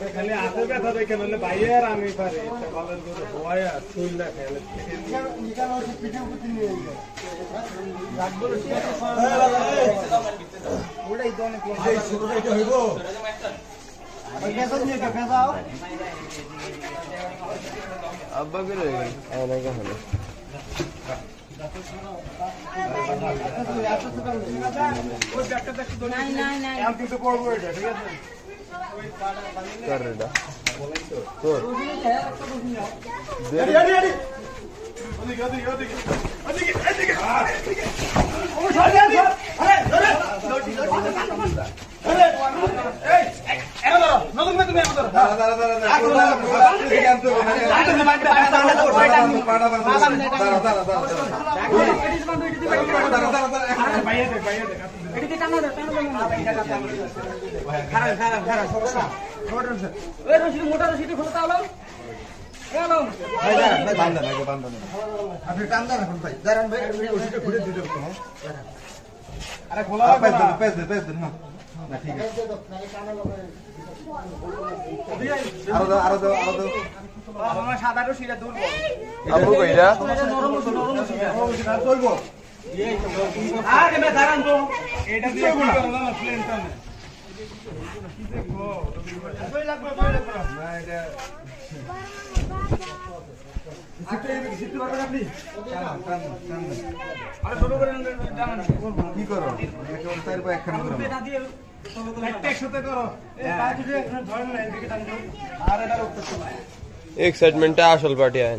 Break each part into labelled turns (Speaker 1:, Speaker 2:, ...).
Speaker 1: খালি হাতে ব্যথা দেখে নলে ভাইয়ের আমি পারি
Speaker 2: আব্বা করে অনেকে হলো কি করো एक्साइटमेंट আসল পার্টি আয়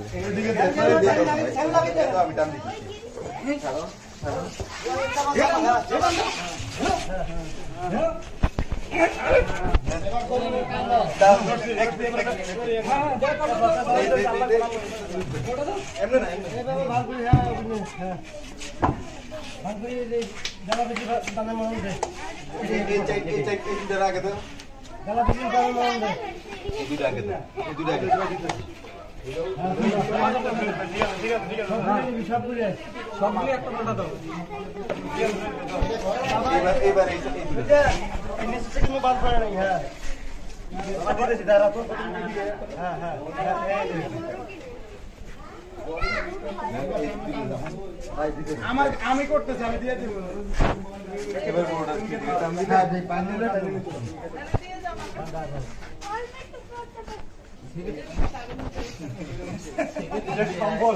Speaker 1: আমি করতেছি আমি দিয়ে দিব সম্বল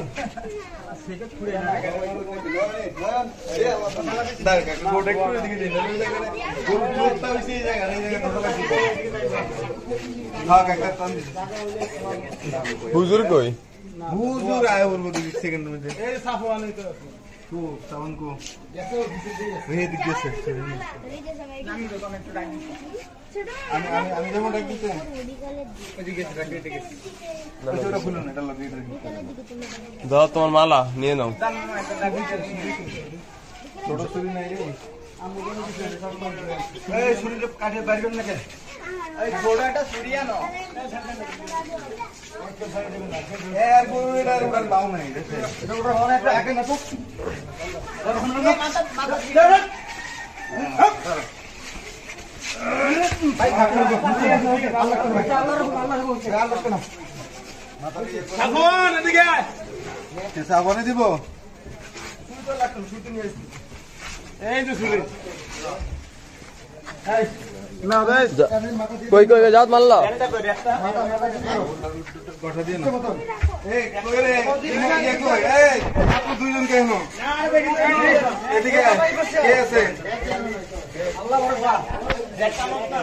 Speaker 2: হুজুর কই
Speaker 1: হুজুর आए और वो सेकंड में ए साफवान तो तो सावन को रे दिख से আমি তো কমেন্ট টাইম আমি যেমন ডাক দিতে ওদিকে রাখতে দিকে ওটা খুলো না এটা লাগিয়ে রাখি
Speaker 2: দাও তোমার মালা নিয়ে নাও
Speaker 1: ছোট ছুরি নাই রে এই ছুরিটা কাটে বাইর কর না কেন এই ছোড়াটা ছুরিয়া না এর গুরুটার উপর বাউ নাই দেখে এটা ওটা হল একটা একা না তো ভাই সাবন এদিকে কে সাবনে দিব শুরু তো লাগতো শুরু নিয়ে আসি এই যে শুরু এই না ভাই
Speaker 2: কই কই যাও মারলা
Speaker 1: এটা কই একটা কথা দিয়ে না এই কই রে ইয়ে কই এই আপনি দুইজন কেন না এদিকে কে আছে আল্লাহ ভরসা একটা মত না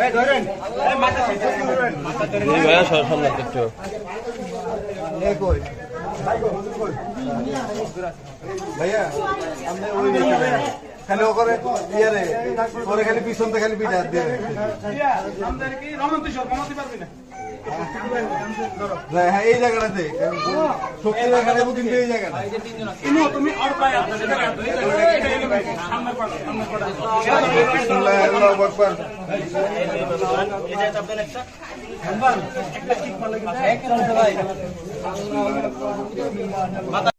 Speaker 1: এই ধরেন এই মাথা ছেড়ে ধরেন মাথা ধরে
Speaker 2: এই ভাইয়া সামনে একটু
Speaker 1: এই কই ভাই কই ভাইয়া আমরা ওই দিকে খালি ওরে ইয়ারে ওরে খালি পিছনতে খালি পিটা দিয়ে আমাদের কি রমন্তি সব কমাতে পারবি না হ্যাঁ এই জায়গাটাতে শক্তি দেখাতে কিন্তু এই জায়গাটা আল্লাহু আকবার